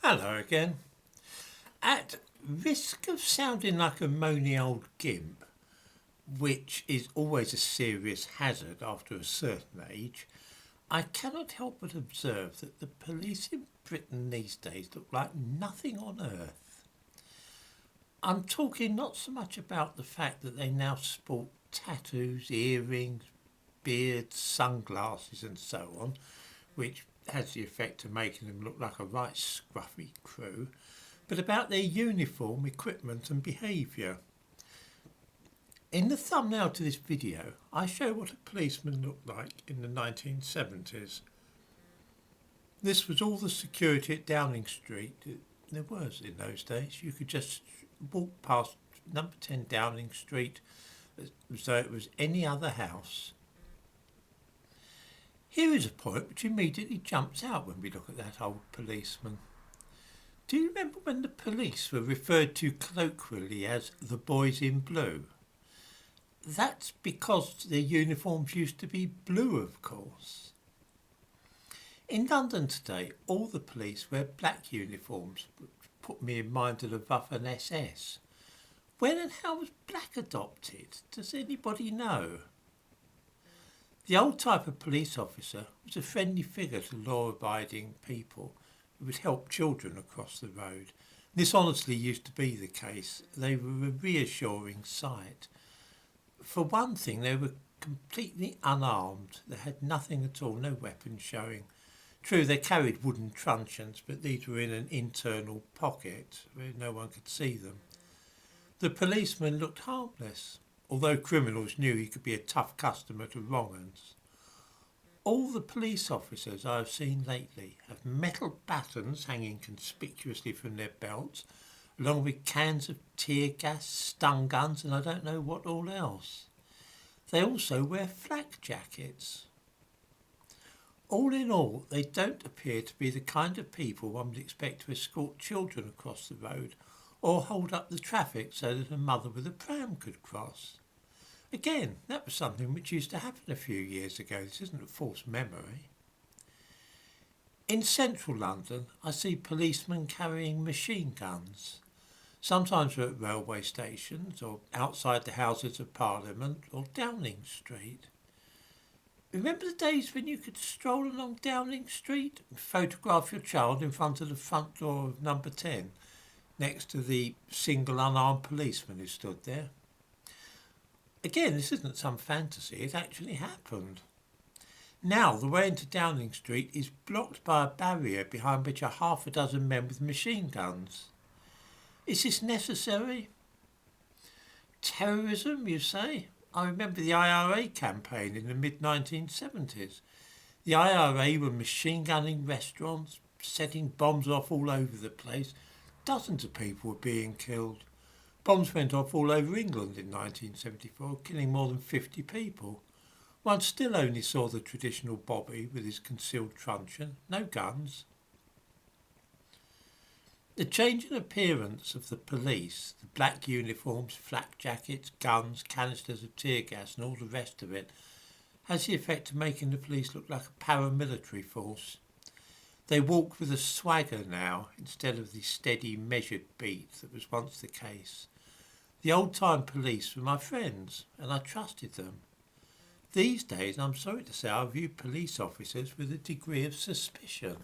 Hello again. At risk of sounding like a moany old gimp, which is always a serious hazard after a certain age, I cannot help but observe that the police in Britain these days look like nothing on earth. I'm talking not so much about the fact that they now sport tattoos, earrings, beards, sunglasses and so on, which has the effect of making them look like a right scruffy crew, but about their uniform, equipment and behaviour. In the thumbnail to this video, I show what a policeman looked like in the 1970s. This was all the security at Downing Street there was in those days. You could just walk past number 10 Downing Street as though it was any other house. Here is a point which immediately jumps out when we look at that old policeman. Do you remember when the police were referred to colloquially as the boys in blue? That's because their uniforms used to be blue, of course. In London today, all the police wear black uniforms, which put me in mind of the Waffen SS. When and how was black adopted? Does anybody know? The old type of police officer was a friendly figure to law-abiding people who would help children across the road. This honestly used to be the case. They were a reassuring sight. For one thing, they were completely unarmed. They had nothing at all, no weapons showing. True, they carried wooden truncheons, but these were in an internal pocket where no one could see them. The policeman looked harmless, although criminals knew he could be a tough customer to wrong-uns. All the police officers I have seen lately have metal batons hanging conspicuously from their belts, along with cans of tear gas, stun guns and I don't know what all else. They also wear flak jackets. All in all, they don't appear to be the kind of people one would expect to escort children across the road or hold up the traffic so that a mother with a pram could cross. Again, that was something which used to happen a few years ago. This isn't a false memory. In central London, I see policemen carrying machine guns. Sometimes they're at railway stations or outside the Houses of Parliament or Downing Street. Remember the days when you could stroll along Downing Street and photograph your child in front of the front door of number 10, next to the single unarmed policeman who stood there? Again, this isn't some fantasy, it actually happened. Now, the way into Downing Street is blocked by a barrier behind which are half a dozen men with machine guns. Is this necessary? Terrorism, you say? I remember the IRA campaign in the mid-1970s. The IRA were machine gunning restaurants, setting bombs off all over the place. Dozens of people were being killed. Bombs went off all over England in 1974, killing more than 50 people. One still only saw the traditional bobby with his concealed truncheon, no guns. The change in appearance of the police, the black uniforms, flak jackets, guns, canisters of tear gas and all the rest of it, has the effect of making the police look like a paramilitary force. They walk with a swagger now instead of the steady, measured beat that was once the case. The old-time police were my friends and I trusted them. These days, I'm sorry to say, I view police officers with a degree of suspicion.